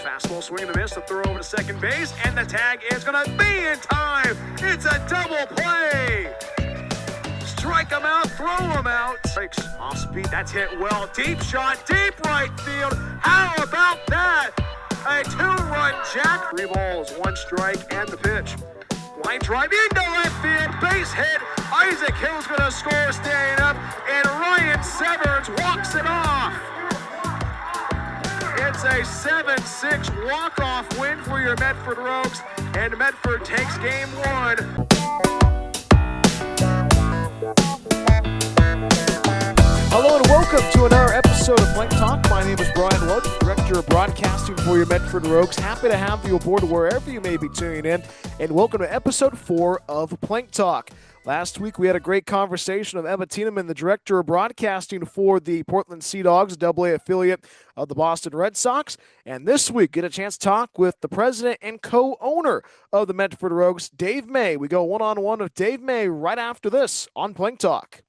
Fastball swing and a miss, the throw over to second base, and the tag is going to be in time. It's a double play. Strike him out, throw him out. Breaks off speed, that's hit well. Deep shot, deep right field. How about that? A two-run jack. 3 balls, 1 strike, and the pitch. Line drive into left field, base hit. Isaac Hill's going to score, staying up, and Ryan Severns walks it off. It's a 7-6 walk-off win for your Medford Rogues, and Medford takes game 1. Hello and welcome to another episode of Plank Talk. My name is Bryan Welch, Director of Broadcasting for your Medford Rogues. Happy to have you aboard wherever you may be tuning in, and welcome to episode 4 of Plank Talk. Last week we had a great conversation with Emma Tiedemann, the Director of Broadcasting for the Portland Sea Dogs, AA affiliate of the Boston Red Sox. And this week get a chance to talk with the president and co-owner of the Medford Rogues, Dave May. We go one-on-one with Dave May right after this on Plank Talk.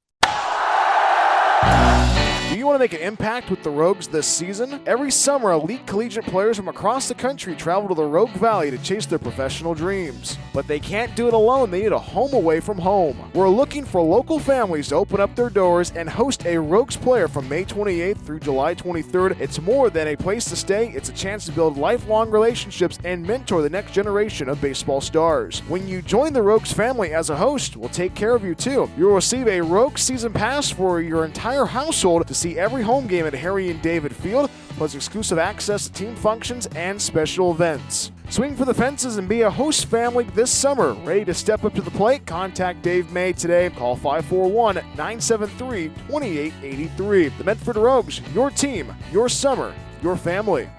Do you want to make an impact with the Rogues this season? Every summer, elite collegiate players from across the country travel to the Rogue Valley to chase their professional dreams. But they can't do it alone. They need a home away from home. We're looking for local families to open up their doors and host a Rogues player from May 28th through July 23rd. It's more than a place to stay. It's a chance to build lifelong relationships and mentor the next generation of baseball stars. When you join the Rogues family as a host, we'll take care of you too. You'll receive a Rogues season pass for your entire household to see every home game at Harry and David Field, plus exclusive access to team functions and special events. Swing for the fences and be a host family this summer. Ready to step up to the plate? Contact Dave May today. Call 541-973-2883. The Medford Rogues, your team, your summer, your family.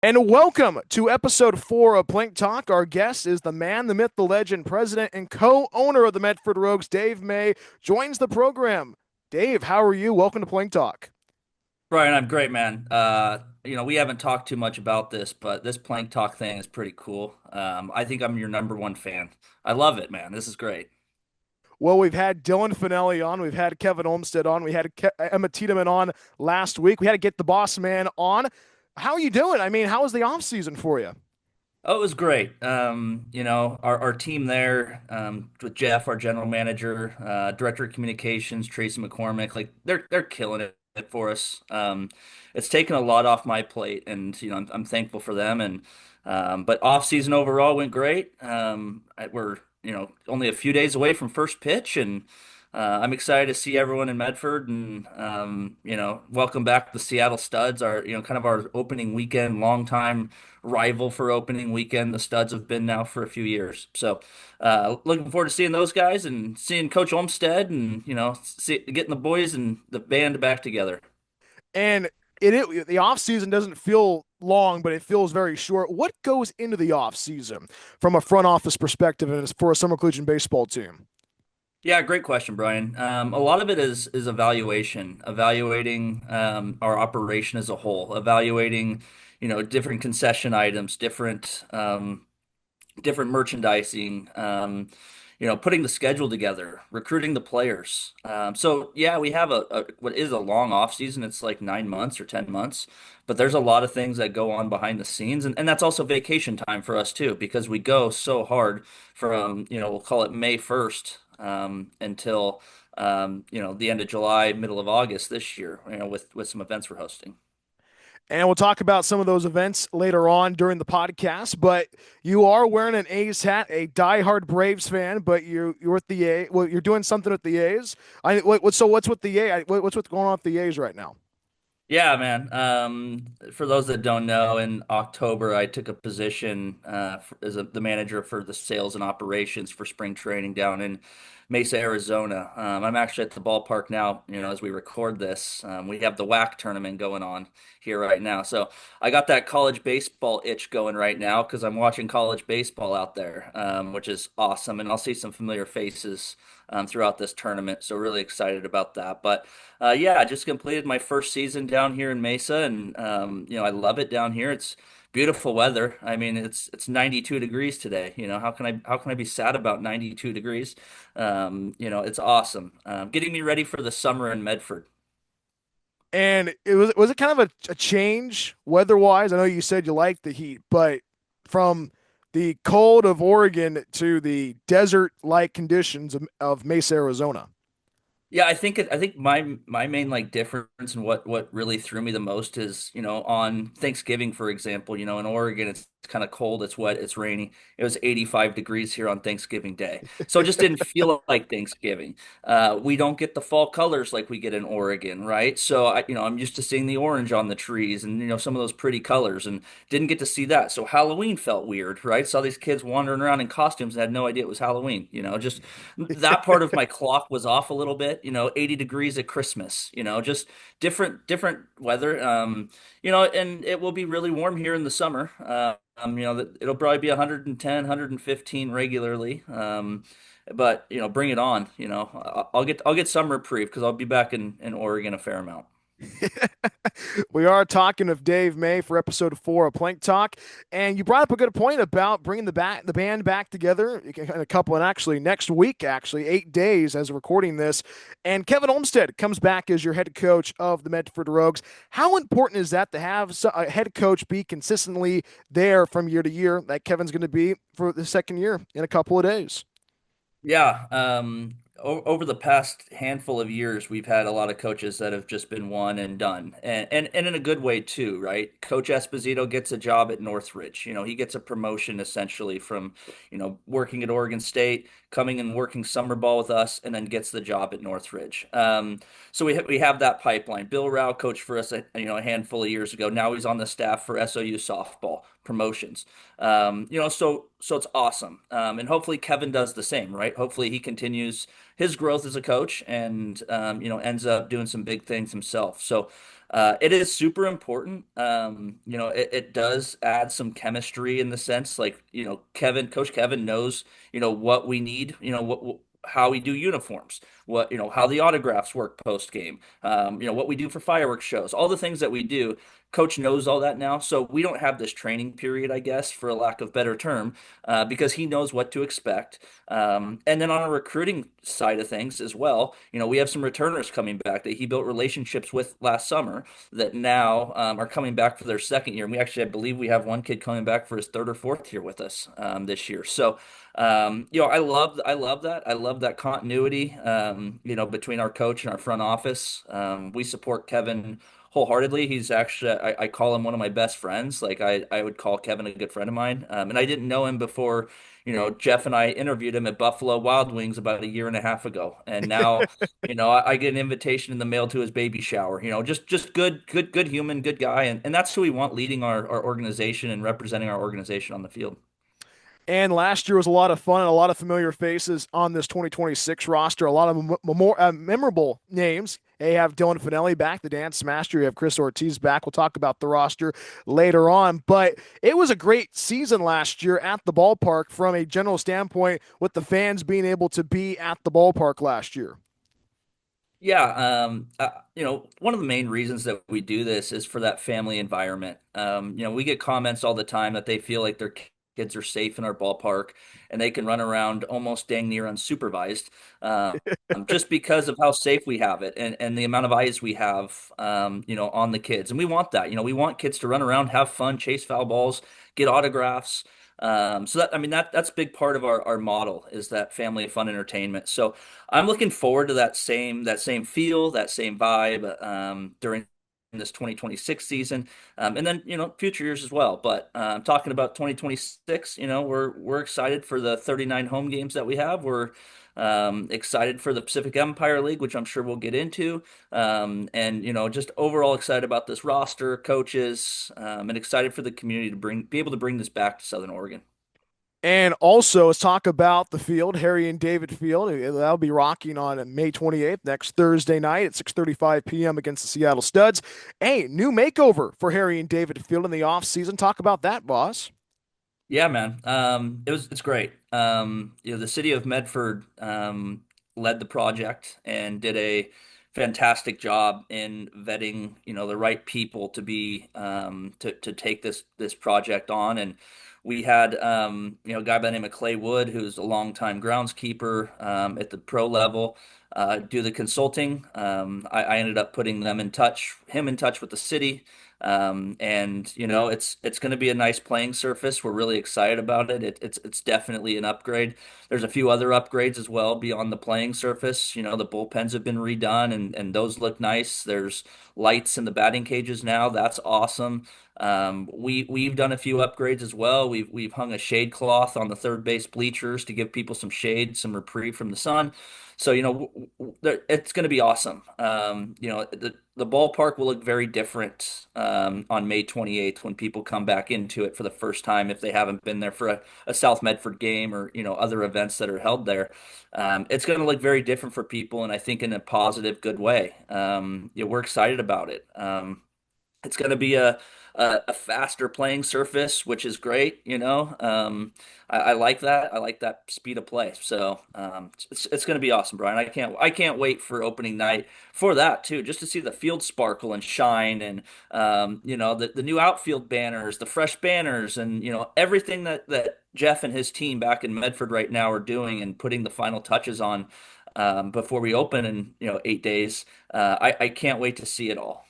And welcome to episode 4 of Plank Talk. Our guest is the man, the myth, the legend, president, and co-owner of the Medford Rogues, Dave May, joins the program. Dave, how are you? Welcome to Plank Talk. Bryan, I'm great, man. We haven't talked too much about this, but this Plank Talk thing is pretty cool. I think I'm your number one fan. I love it, man. This is great. Well, we've had Dylan Finelli on. We've had Kevin Olmstead on. We had Emma Tiedemann on last week. We had to get the boss man on. How are you doing? I mean, how was the off season for you? Oh, it was great. Our team there, with Jeff, our general manager, director of communications, Tracy McCormick, like they're killing it for us. It's taken a lot off my plate, and I'm thankful for them. And but off season overall went great. We're only a few days away from first pitch, and I'm excited to see everyone in Medford, and welcome back the Seattle Studs, our kind of our opening weekend, longtime rival for opening weekend. The Studs have been now for a few years, so looking forward to seeing those guys and seeing Coach Olmstead, and getting the boys and the band back together. And the off season doesn't feel long, but it feels very short. What goes into the off season from a front office perspective and for a summer collegiate baseball team? Yeah, great question, Bryan. A lot of it is evaluating our operation as a whole, evaluating different concession items, different merchandising, putting the schedule together, recruiting the players. So yeah, we have a what is a long off season. It's like 9 months or 10 months, but there's a lot of things that go on behind the scenes, and that's also vacation time for us too, because we go so hard from we'll call it May 1st until the end of July, middle of August this year, with some events we're hosting. And we'll talk about some of those events later on during the podcast. But you are wearing an A's hat, a diehard Braves fan. But you're with the A. Well, you're doing something with the A's. So what's with the A? What's going on with the A's right now? Yeah, man. For those that don't know, in October I took a position as the manager for the sales and operations for spring training down in Mesa, Arizona. I'm actually at the ballpark now, as we record this. We have the WAC tournament going on here right now. So I got that college baseball itch going right now because I'm watching college baseball out there, which is awesome. And I'll see some familiar faces throughout this tournament. So really excited about that. But yeah, I just completed my first season down here in Mesa, and I love it down here. It's beautiful weather. I mean, it's 92 degrees today. How can I be sad about 92 degrees? It's awesome. Getting me ready for the summer in Medford. And was it kind of a change weather-wise? I know you said you liked the heat, but from the cold of Oregon to the desert-like conditions of Mesa, Arizona. Yeah, I think my main like difference and what really threw me the most is, on Thanksgiving, for example, in Oregon it's kind of cold, it's wet, it's rainy. It was 85 degrees here on Thanksgiving Day. So it just didn't feel like Thanksgiving. We don't get the fall colors like we get in Oregon, right? So I'm used to seeing the orange on the trees and some of those pretty colors and didn't get to see that. So Halloween felt weird, right? Saw these kids wandering around in costumes and had no idea it was Halloween, just that part of my clock was off a little bit, 80 degrees at Christmas, just different weather. And it will be really warm here in the summer. It'll probably be 110, 115 regularly. But bring it on. I'll get some reprieve because I'll be back in Oregon a fair amount. We are talking with Dave May for episode 4 of Plank Talk, and you brought up a good point about bringing the band back together in a couple, and actually next week, 8 days as of recording this, and Kevin Olmstead comes back as your head coach of the Medford Rogues. How important is that to have a head coach be consistently there from year to year, like Kevin's going to be for the second year in a couple of days? Yeah, over the past handful of years, we've had a lot of coaches that have just been one and done, and in a good way too, right? Coach Esposito gets a job at Northridge. He gets a promotion essentially from, working at Oregon State, coming and working summer ball with us, and then gets the job at Northridge. So we have that pipeline. Bill Rao coached for us, a handful of years ago. Now he's on the staff for SOU softball promotions. So it's awesome. And hopefully Kevin does the same, right? Hopefully he continues his growth as a coach and, ends up doing some big things himself. So, it is super important. It does add some chemistry in the sense like, Coach Kevin knows, what we need, how we do uniforms, how the autographs work post game, what we do for fireworks shows, all the things that we do. Coach knows all that now, so we don't have this training period, I guess, for a lack of better term, because he knows what to expect. And then on a recruiting side of things as well, we have some returners coming back that he built relationships with last summer that now are coming back for their second year. And we actually, I believe, we have one kid coming back for his third or fourth year with us this year. So, I love that. I love that continuity, between our coach and our front office. We support Kevin wholeheartedly. He's actually, I call him one of my best friends. Like I would call Kevin a good friend of mine. And I didn't know him before, Jeff and I interviewed him at Buffalo Wild Wings about a year and a half ago. And now, I get an invitation in the mail to his baby shower, just good human, good guy. And that's who we want leading our organization and representing our organization on the field. And last year was a lot of fun and a lot of familiar faces on this 2026 roster. A lot of more memorable names. You have Dylan Finelli back, the dance master. You have Chris Ortiz back. We'll talk about the roster later on. But it was a great season last year at the ballpark from a general standpoint, with the fans being able to be at the ballpark last year. Yeah, one of the main reasons that we do this is for that family environment. We get comments all the time that they feel like their kids are safe in our ballpark and they can run around almost dang near unsupervised, just because of how safe we have it and the amount of eyes we have, on the kids. And we want that. We want kids to run around, have fun, chase foul balls, get autographs. So that, I mean, that's a big part of our model is that family fun entertainment. So I'm looking forward to that same feel, that same vibe, during this 2026 season, and then future years as well. But talking about 2026, we're excited for the 39 home games that we have. We're excited for the Pacific Empire League, which I'm sure we'll get into, and just overall excited about this roster, coaches, and excited for the community to be able to bring this back to Southern Oregon. And also, let's talk about the field, Harry and David Field. That'll be rocking on May 28th, next Thursday night at 6:35 p.m. against the Seattle Studs. Hey, new makeover for Harry and David Field in the offseason. Talk about that, boss. Yeah, man. It's great. The city of Medford led the project and did a fantastic job in vetting, the right people to be to take this project on. And we had a guy by the name of Clay Wood, who's a longtime groundskeeper at the pro level. do the consulting. I ended up putting him in touch with the city. And it's going to be a nice playing surface. We're really excited about it. It's definitely an upgrade. There's a few other upgrades as well beyond the playing surface. The bullpens have been redone and those look nice. There's lights in the batting cages now. That's awesome. We've done a few upgrades as well. We've hung a shade cloth on the third base bleachers to give people some shade, some reprieve from the sun. So it's going to be awesome. The ballpark will look very different on May 28th when people come back into it for the first time if they haven't been there for a South Medford game or other events that are held there. It's going to look very different for people, and I think in a positive, good way. We're excited about it. It's going to be a faster playing surface, which is great. I like that. I like that speed of play. So it's going to be awesome, Brian. I can't wait for opening night for that too, just to see the field sparkle and shine, and the new outfield banners, the fresh banners, and everything that Jeff and his team back in Medford right now are doing and putting the final touches on before we open in 8 days. I can't wait to see it all.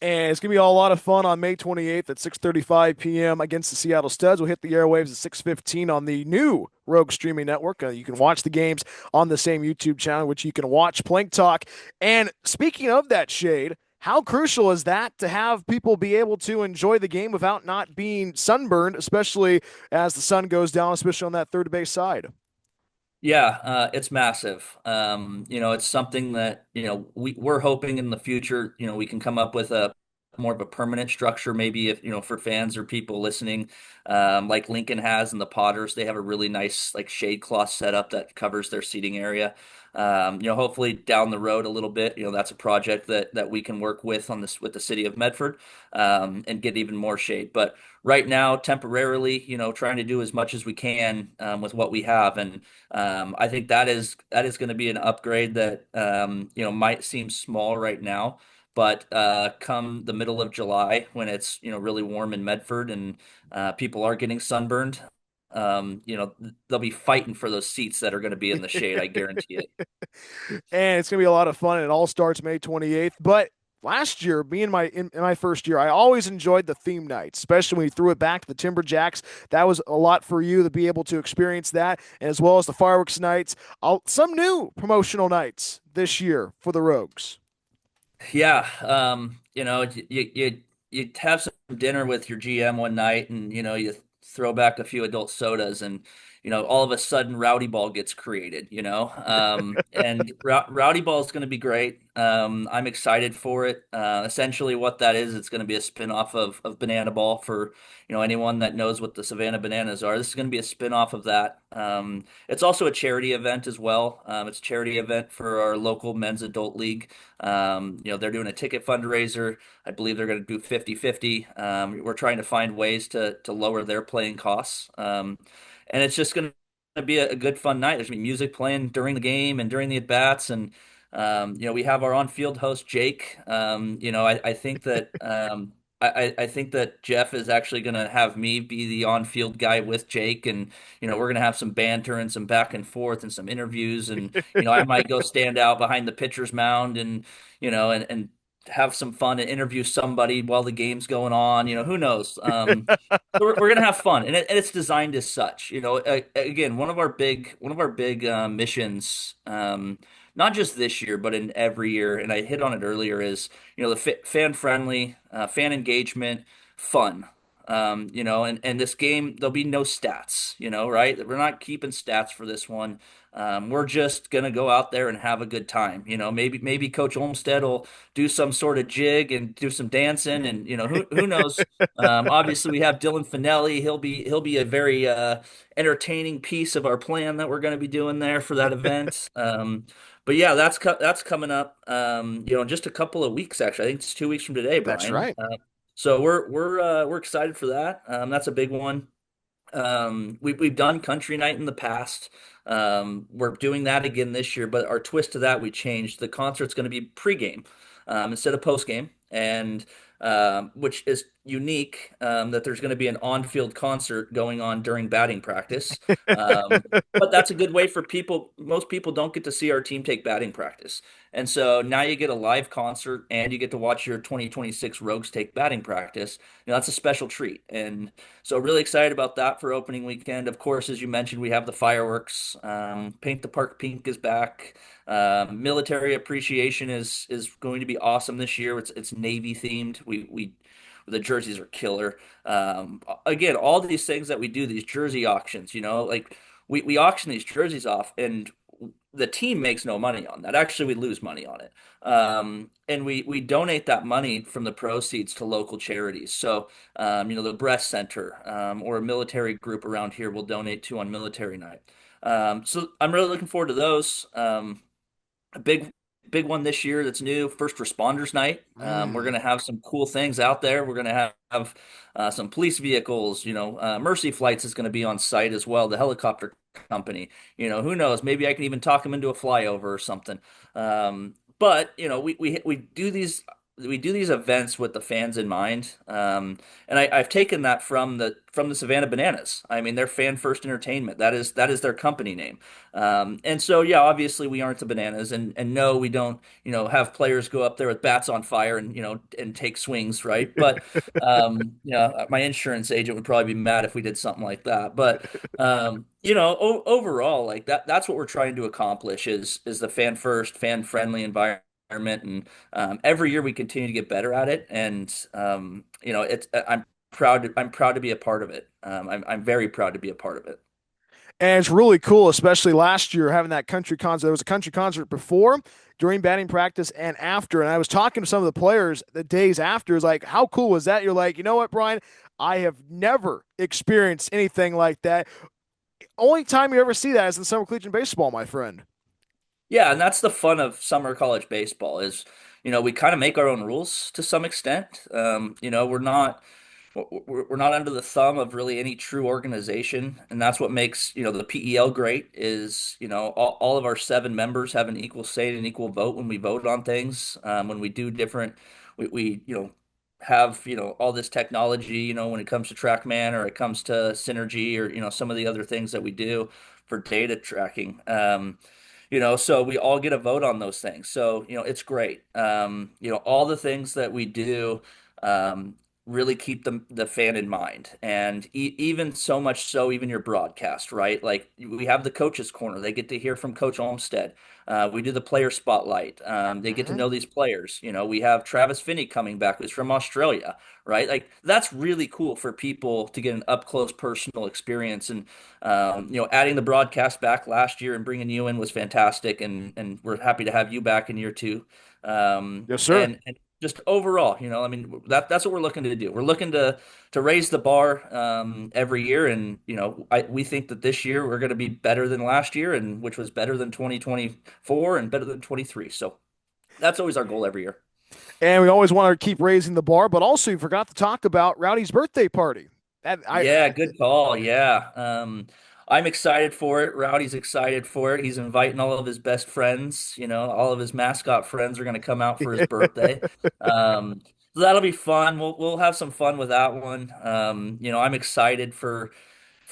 And it's going to be a lot of fun on May 28th at 6:35 p.m. against the Seattle Studs. We'll hit the airwaves at 6:15 on the new Rogue streaming network. You can watch the games on the same YouTube channel, which you can watch Plank Talk. And speaking of that shade, how crucial is that to have people be able to enjoy the game without not being sunburned, especially as the sun goes down, especially on that third base side? Yeah, it's massive. It's something that, we're hoping in the future, we can come up with a more of a permanent structure, maybe if, for fans or people listening, like Lincoln has and the Potters, they have a really nice like shade cloth setup that covers their seating area. Hopefully down the road a little bit, that's a project that we can work with the city of Medford, and get even more shade. But right now, temporarily, trying to do as much as we can, with what we have. And I think that is going to be an upgrade that might seem small right now, but come the middle of July when it's really warm in Medford and people are getting sunburned, they'll be fighting for those seats that are going to be in the shade. I guarantee it. And it's going to be a lot of fun. And it all starts May 28th. But last year, being in my first year, I always enjoyed the theme nights, especially when you threw it back to the Timberjacks. That was a lot for you to be able to experience that, as well as the fireworks nights. Some new promotional nights this year for the Rogues. Yeah, you have some dinner with your GM one night, and you throw back a few adult sodas, and all of a sudden Rowdy Ball gets created. And Rowdy Ball is going to be great. I'm excited for it. Essentially, what that is, it's going to be a spin-off of Banana Ball for anyone that knows what the Savannah Bananas are. This is going to be a spin-off of that. It's also a charity event as well. It's a charity event for our local men's adult league. They're doing a ticket fundraiser. I believe they're going to do 50-50. We're trying to find ways to lower their playing costs. And it's just going to be a good fun night. There's going to be music playing during the game and during the at-bats. And, we have our on-field host, Jake. I think that I think that Jeff is actually going to have me be the on-field guy with Jake, and we're going to have some banter and some back and forth and some interviews, and I might go stand out behind the pitcher's mound and and have some fun and interview somebody while the game's going on. Who knows? So we're gonna have fun, and it's designed as such. Again, one of our big missions, not just this year, but in every year, and I hit on it earlier, is the fan friendly, fan engagement, fun. And this game, there'll be no stats, right? We're not keeping stats for this one. We're just gonna go out there and have a good time. Maybe Coach Olmsted will do some sort of jig and do some dancing, and who knows. Obviously, we have Dylan Finelli. He'll be a very entertaining piece of our plan that we're going to be doing there for that event. But yeah, that's coming up. In just a couple of weeks. Actually, I think it's 2 weeks from today, That's Brian. right. So we're excited for that. That's a big one. We've done country night in the past. We're doing that again this year, but our twist to that, we changed. The concert's going to be pregame, instead of postgame, and which is unique, that there's going to be an on-field concert going on during batting practice. But that's a good way for people. Most people don't get to see our team take batting practice. And so now you get a live concert and you get to watch your 2026 Rogues take batting practice. That's a special treat. And so really excited about that for opening weekend. Of course, as you mentioned, we have the fireworks. Paint the Park Pink is back. Military appreciation is going to be awesome this year. It's Navy themed. We the jerseys are killer. Again, all these things that we do, these jersey auctions, like we auction these jerseys off, and the team makes no money on that. Actually, we lose money on it. And we donate that money from the proceeds to local charities. So, the Breast Center, or a military group around here will donate to on military night. So I'm really looking forward to those. A big one this year that's new, First Responders Night. We're Mm. going to have some cool things out there. We're going to have some police vehicles. Mercy Flights is going to be on site as well, the helicopter company. Who knows? Maybe I can even talk them into a flyover or something. But we do these events with the fans in mind. And I've taken that from the Savannah Bananas. I mean, they're Fan First Entertainment. That is their company name. And so, yeah, obviously we aren't the Bananas, and no, we don't, have players go up there with bats on fire and and take swings, right? But my insurance agent would probably be mad if we did something like that. But overall, like that's what we're trying to accomplish is the fan first, fan friendly environment. And every year we continue to get better at it, and it's I'm proud to be a part of it. I'm very proud to be a part of it. And it's really cool, especially last year having that country concert. There was a country concert before, during batting practice, and after. And I was talking to some of the players the days after. It's like, how cool was that? You're like, you know what, Bryan? I have never experienced anything like that. Only time you ever see that is in summer collegiate baseball, my friend. Yeah, and that's the fun of summer college baseball is, we kind of make our own rules to some extent. We're not under the thumb of really any true organization, and that's what makes the PEL great. Is all of our 7 members have an equal say and an equal vote when we vote on things. When we do different, we have all this technology. When it comes to TrackMan or it comes to Synergy or some of the other things that we do for data tracking. So we all get a vote on those things. So, it's great. All the things that we do really keep the fan in mind. And even so much so, even your broadcast, right? Like we have the coaches corner. They get to hear from Coach Olmstead. We do the player spotlight. They get to Mm-hmm. know these players. We have Travis Finney coming back, who's from Australia, right? Like that's really cool for people to get an up close personal experience. And adding the broadcast back last year and bringing you in was fantastic, and we're happy to have you back in year 2. Yes, sir. And just overall, I mean, that's what we're looking to do. We're looking to raise the bar every year, and we think that this year we're going to be better than last year, and which was better than 2024 and better than 23. So that's always our goal every year. And we always want to keep raising the bar, but also you forgot to talk about Rowdy's birthday party. That I Yeah, good call. Yeah. I'm excited for it. Rowdy's excited for it. He's inviting all of his best friends, all of his mascot friends are going to come out for his birthday. So that'll be fun. We'll have some fun with that one. I'm excited for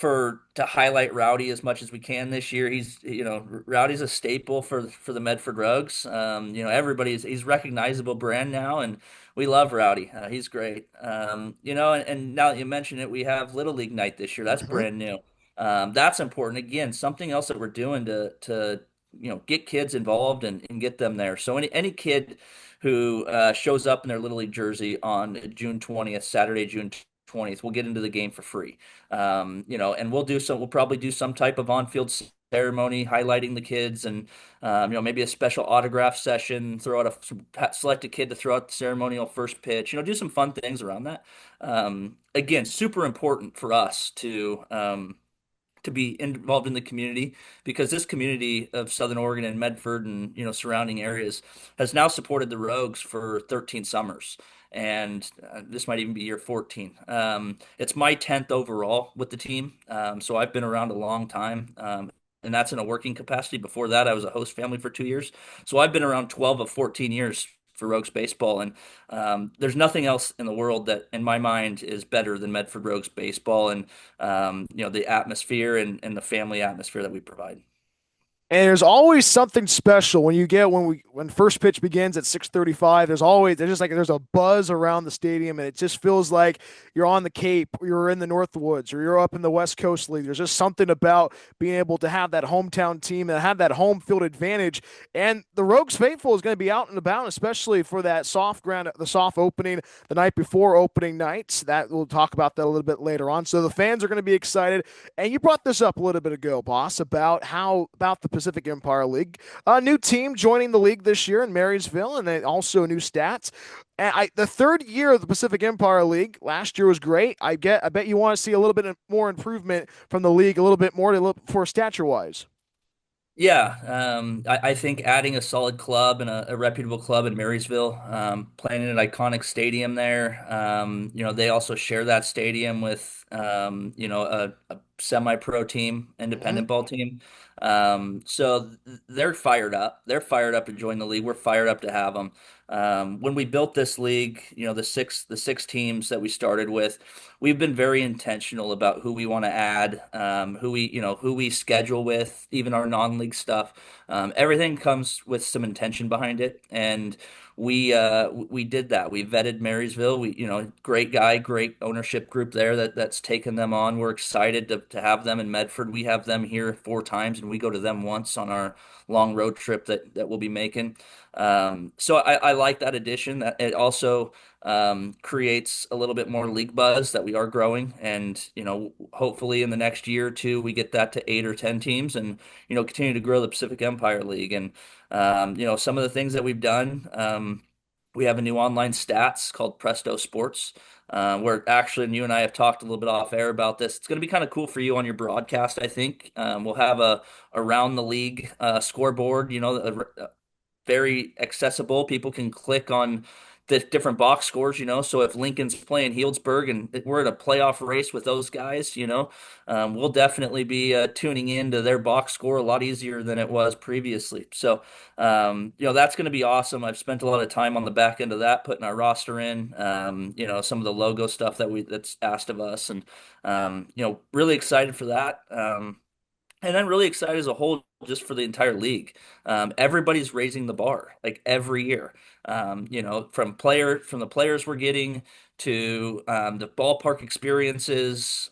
to highlight Rowdy as much as we can this year. Rowdy's a staple for the Medford Rogues. He's recognizable brand now, and we love Rowdy. He's great. And now that you mention it, we have Little League night this year. That's Mhm. brand new. That's important. Again, something else that we're doing to get kids involved and get them there. So any kid who shows up in their Little League jersey on June 20th, Saturday, June 20th, will get into the game for free. And we'll probably do some type of on-field ceremony highlighting the kids, and maybe a special autograph session, throw out select a kid to throw out the ceremonial first pitch, do some fun things around that. Again, super important for us to be involved in the community, because this community of Southern Oregon and Medford and surrounding areas has now supported the Rogues for 13 summers, and this might even be year 14. It's my 10th overall with the team, so I've been around a long time. And that's in a working capacity. Before that, I was a host family for 2 years. So I've been around 12 of 14 years for Rogues baseball. And there's nothing else in the world that, in my mind, is better than Medford Rogues baseball and the atmosphere and the family atmosphere that we provide. And there's always something special when you get when first pitch begins at 6:35. There's a buzz around the stadium, and it just feels like you're on the Cape, or you're in the Northwoods, or you're up in the West Coast League. There's just something about being able to have that hometown team and have that home field advantage. And the Rogues faithful is going to be out and about, especially for that the soft opening the night before opening nights. That we'll talk about that a little bit later on. So the fans are going to be excited. And you brought this up a little bit ago, boss, about the Pacific Empire League. A new team joining the league this year in Marysville, and then also new stats. The third year of the Pacific Empire League last year was great. I bet you want to see a little bit more improvement from the league, a little bit more to look for stature wise. Yeah, I think adding a solid club and a reputable club in Marysville, playing in an iconic stadium there. They also share that stadium with, a semi-pro team, Mm-hmm. independent ball team. So they're fired up. They're fired up to join the league. We're fired up to have them. When we built this league, the six teams that we started with, we've been very intentional about who we want to add, who we schedule with, even our non-league stuff. Everything comes with some intention behind it, and we did that. We vetted Marysville. Great guy, great ownership group there that's taken them on. We're excited to have them in Medford. We have them here 4 times, and we go to them once on our long road trip that we'll be making. So I like that addition. That it also creates a little bit more league buzz that we are growing, and hopefully in the next year or two we get that to 8 or 10 teams, and continue to grow the Pacific Empire League. And some of the things that we've done. We have a new online stats called Presto Sports, where actually, and you and I have talked a little bit off air about this. It's going to be kind of cool for you on your broadcast, I think. We'll have a around the league scoreboard, very accessible. People can click on the different box scores, So if Lincoln's playing Healdsburg and we're in a playoff race with those guys, we'll definitely be tuning into their box score a lot easier than it was previously. So, that's going to be awesome. I've spent a lot of time on the back end of that, putting our roster in, some of the logo stuff that's asked of us, and really excited for that. And I'm really excited as a whole just for the entire league. Everybody's raising the bar like every year. From the players we're getting to the ballpark experiences,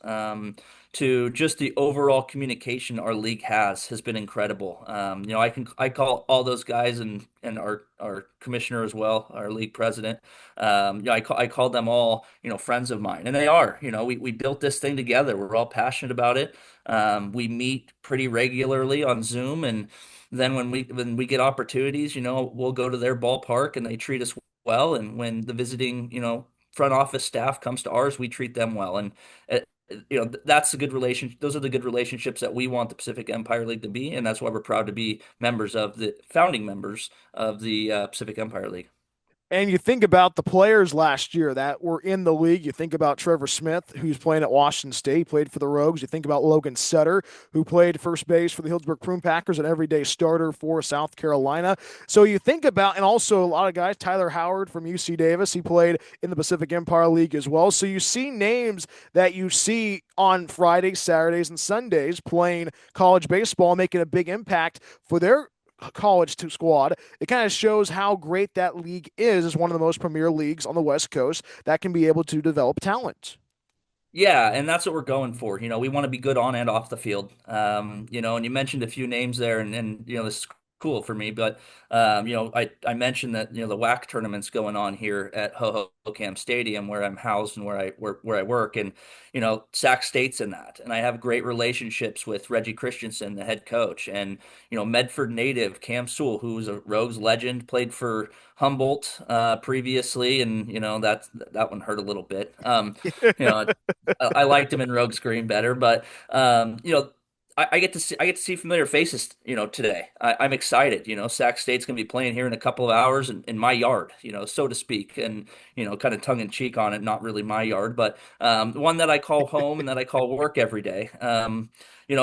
to just the overall communication our league has been incredible. I call all those guys and our commissioner as well, our league president. I call them all friends of mine, and they are. We built this thing together. We're all passionate about it. We meet pretty regularly on Zoom, and then when we get opportunities, we'll go to their ballpark and they treat us well. And when the visiting, front office staff comes to ours, we treat them well. And that's a good relation. Those are the good relationships that we want the Pacific Empire League to be, and that's why we're proud to be founding members of the Pacific Empire League. And you think about the players last year that were in the league. You think about Trevor Smith, who's playing at Washington State, played for the Rogues. You think about Logan Sutter, who played first base for the Healdsburg Prune Packers, an everyday starter for South Carolina. So you think about, and also a lot of guys, Tyler Howard from UC Davis, he played in the Pacific Empire League as well. So you see names that you see on Fridays, Saturdays, and Sundays playing college baseball, making a big impact for their college squad. It kind of shows how great that league is as one of the most premier leagues on the West Coast that can be able to develop talent. Yeah, and that's what we're going for. We want to be good on and off the field. And you mentioned a few names there, and this is cool for me. But I mentioned that the WAC tournament's going on here at Hohokam Stadium, where I'm housed and where I work, and Sac State's in that, and I have great relationships with Reggie Christensen, the head coach, and Medford native Cam Sewell, who's a Rogues legend, played for Humboldt previously, and that one hurt a little bit. You know, I liked him in Rogues Green better, but I get to see familiar faces, today. I'm excited. Sac State's gonna be playing here in a couple of hours in my yard, so to speak, and kind of tongue in cheek on it, not really my yard, but one that I call home and that I call work every day.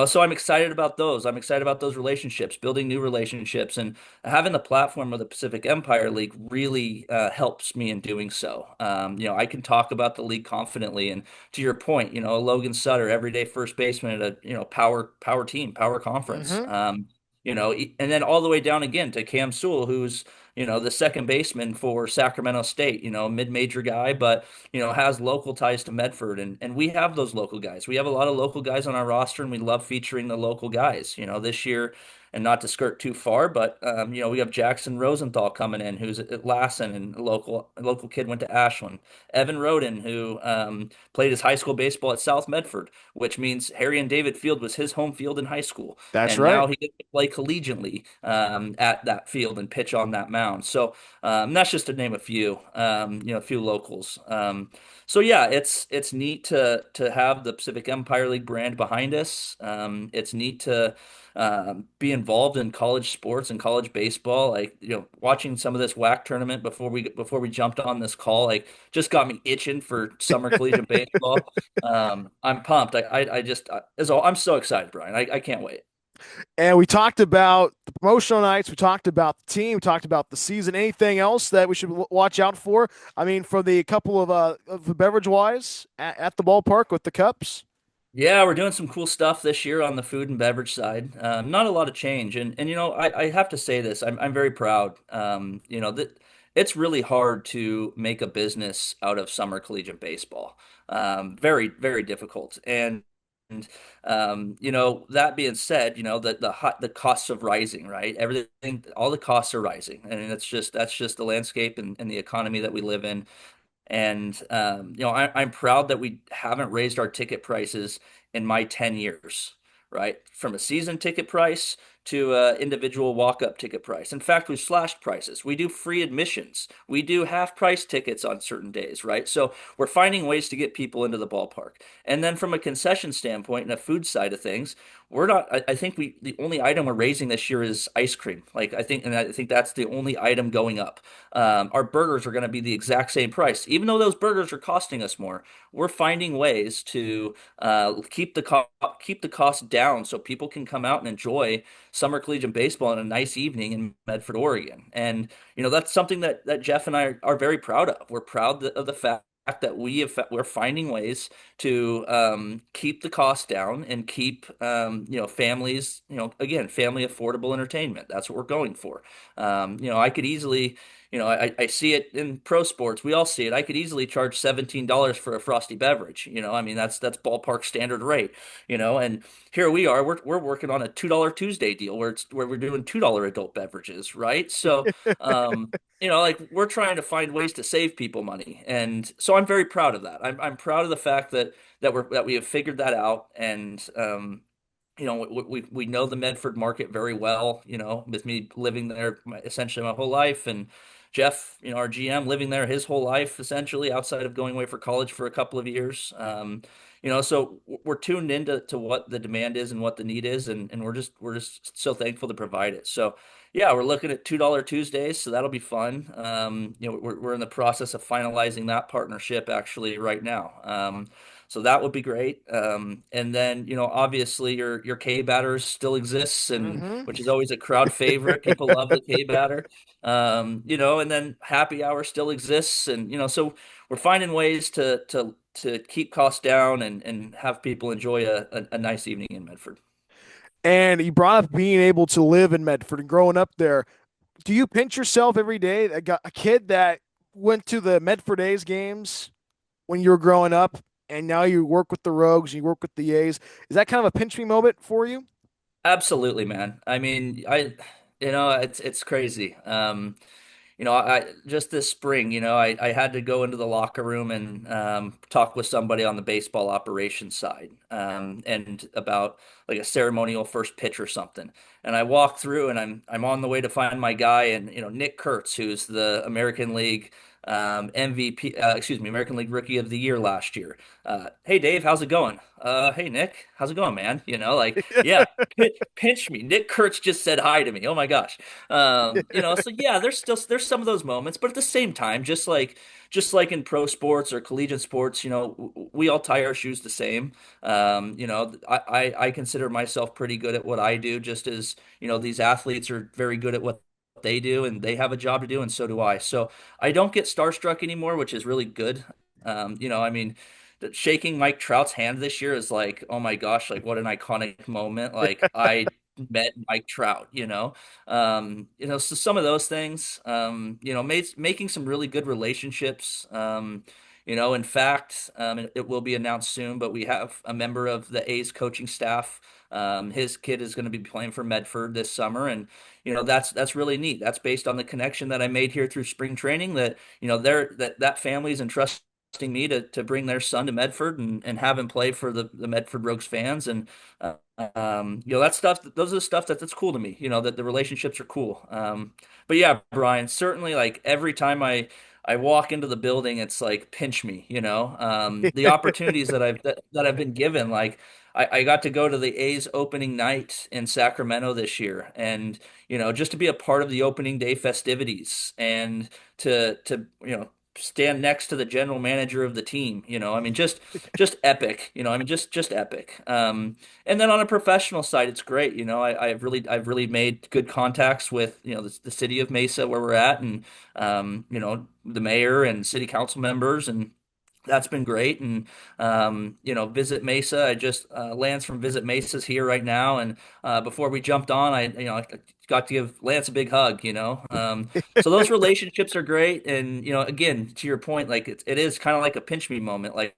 So I'm excited about those. I'm excited about those relationships, building new relationships, and having the platform of the Pacific Empire League really helps me in doing so. I can talk about the league confidently, and to your point, Logan Sutter, everyday first baseman at a power team, power conference. Mm-hmm. And then all the way down again to Cam Sewell, who's the second baseman for Sacramento State. Mid-major guy, but has local ties to Medford, and we have those local guys. We have a lot of local guys on our roster, and we love featuring the local guys. This year. And not to skirt too far, but we have Jackson Rosenthal coming in, who's at Lassen, and a local kid went to Ashland. Evan Roden, who played his high school baseball at South Medford, which means Harry and David Field was his home field in high school, That's and right. now he gets to play collegiately at that field and pitch on that mound. So that's just to name a few, a few locals. So yeah, it's neat to have the Pacific Empire League brand behind us. It's neat to be involved in college sports and college baseball. Like, watching some of this WAC tournament before we jumped on this call, like, just got me itching for summer collegiate baseball. I'm pumped. I'm so excited, Brian. I can't wait. And we talked about the promotional nights. We talked about the team. We talked about the season. Anything else that we should watch out for? I mean, for the couple of the beverage wise at the ballpark with the cups. Yeah, we're doing some cool stuff this year on the food and beverage side. Not a lot of change, and I have to say this. I'm very proud. That it's really hard to make a business out of summer collegiate baseball. Very very difficult. And that being said, that the costs of rising, right? Everything, all the costs are rising, and that's just the landscape and the economy that we live in. And I'm proud that we haven't raised our ticket prices in my 10 years, right? From a season ticket price to individual walk-up ticket price. In fact, we've slashed prices. We do free admissions. We do half-price tickets on certain days, right? So we're finding ways to get people into the ballpark. And then from a concession standpoint and a food side of things, we're not. I think the only item we're raising this year is ice cream. Like, I think that's the only item going up. Our burgers are going to be the exact same price, even though those burgers are costing us more. We're finding ways to keep the cost down so people can come out and enjoy summer collegiate baseball on a nice evening in Medford, Oregon. And that's something that Jeff and I are very proud of. We're proud of the fact that we're finding ways to keep the cost down and keep families, again, family affordable entertainment. That's what we're going for. I could easily, I see it in pro sports. We all see it. I could easily charge $17 for a frosty beverage. I mean, that's ballpark standard rate. And here we are. We're working on a $2 Tuesday deal where we're doing $2 adult beverages, right? So, like, we're trying to find ways to save people money, and so I'm very proud of that. I'm proud of the fact that we have figured that out, and we know the Medford market very well, with me living there essentially my whole life, and Jeff, our GM, living there his whole life, essentially, outside of going away for college for a couple of years. So we're tuned into what the demand is and what the need is, and we're just so thankful to provide it. So yeah, we're looking at $2 Tuesdays, so that'll be fun. We're in the process of finalizing that partnership actually right now. So that would be great. And then, obviously your K batters still exists, and Mm-hmm. which is always a crowd favorite. People love the K batter. And then happy hour still exists, and so we're finding ways to keep costs down and have people enjoy a nice evening in Medford. And you brought up being able to live in Medford and growing up there. Do you pinch yourself every day? A kid that went to the Medford A's games when you were growing up, and now you work with the Rogues, you work with the A's. Is that kind of a pinch me moment for you? Absolutely, man. I mean, it's crazy. I just this spring, I had to go into the locker room and talk with somebody on the baseball operations side, and about like a ceremonial first pitch or something. And I walk through, and I'm on the way to find my guy, and Nick Kurtz, who's the American League MVP, American League Rookie of the Year last year. Hey Dave, how's it going? Hey Nick, how's it going, man? Yeah, pinch me. Nick Kurtz just said hi to me. Oh my gosh. So yeah, there's some of those moments, but at the same time, just like in pro sports or collegiate sports, we all tie our shoes the same. I consider myself pretty good at what I do, just as, these athletes are very good at what they do, and they have a job to do, and so do I. So I don't get starstruck anymore, which is really good. I mean, shaking Mike Trout's hand this year is like, oh my gosh, like what an iconic moment. Like I met Mike Trout, so some of those things, making some really good relationships. In fact, it will be announced soon, but we have a member of the A's coaching staff. His kid is going to be playing for Medford this summer, and that's really neat. That's based on the connection that I made here through spring training. That that family is entrusting me to bring their son to Medford and have him play for the Medford Rogues fans. And that stuff. Those are the stuff that's cool to me. That the relationships are cool. But yeah, Brian, certainly like every time I walk into the building, it's like pinch me, the opportunities that I've been given. Like I got to go to the A's opening night in Sacramento this year, and just to be a part of the opening day festivities, and to stand next to the general manager of the team. I mean, just epic. I mean, just epic. And then on a professional side, it's great. I've really made good contacts with the city of Mesa where we're at, and the mayor and city council members, and that's been great. And Visit Mesa. I just Lance from Visit Mesa's here right now, and before we jumped on, I got to give Lance a big hug. So those relationships are great, and again, to your point, like it is kind of like a pinch me moment. Like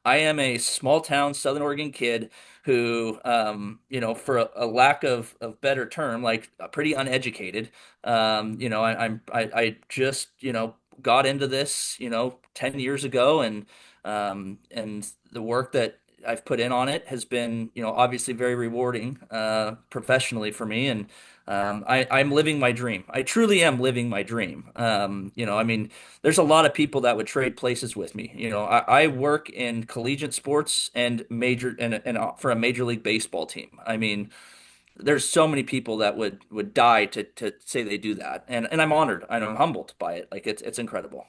I am a small town Southern Oregon kid who, for a lack of better term, like pretty uneducated. I just, got into this, 10 years ago, and the work that I've put in on it has been, obviously very rewarding, professionally for me. And I'm living my dream. I truly am living my dream. I mean, there's a lot of people that would trade places with me. I work in collegiate sports and for a major league baseball team. I mean, there's so many people that would die to say they do that, and I'm honored and I'm humbled by it. Like it's incredible.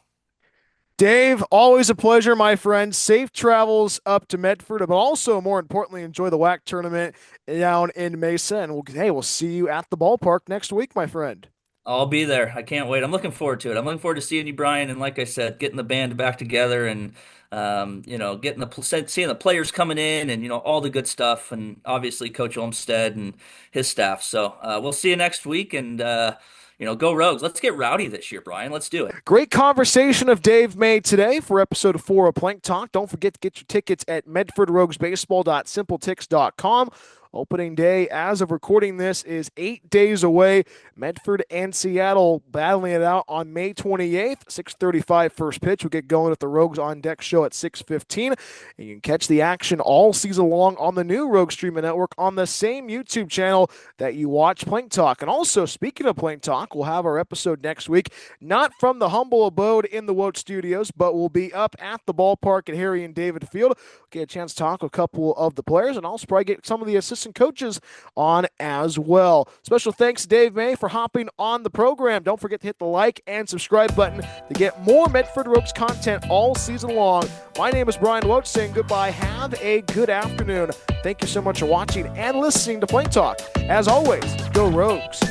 Dave, always a pleasure, my friend. Safe travels up to Medford, but also, more importantly, enjoy the WAC tournament down in Mesa. And we'll see you at the ballpark next week, my friend. I'll be there. I can't wait. I'm looking forward to it. I'm looking forward to seeing you, Brian. And like I said, getting the band back together, and getting seeing the players coming in, and all the good stuff, and obviously Coach Olmsted and his staff. So we'll see you next week, and go Rogues. Let's get rowdy this year, Brian. Let's do it. Great conversation of Dave made today for episode 4 of Plank Talk. Don't forget to get your tickets at medfordroguesbaseball.simpletix.com. Opening day, as of recording this, is 8 days away. Medford and Seattle battling it out on May 28th, 6:35 first pitch. We'll get going at the Rogues on Deck show at 6:15. And you can catch the action all season long on the new Rogue Streaming Network on the same YouTube channel that you watch Plank Talk. And also, speaking of Plank Talk, we'll have our episode next week, not from the humble abode in the Wote Studios, but we'll be up at the ballpark at Harry and David Field. Get a chance to talk with a couple of the players, and also probably get some of the assistant coaches on as well. Special thanks to Dave May for hopping on the program. Don't forget to hit the like and subscribe button to get more Medford Rogues content all season long. My name is Bryan Welch, saying goodbye. Have a good afternoon. Thank you so much for watching and listening to Plank Talk. As always, go Rogues.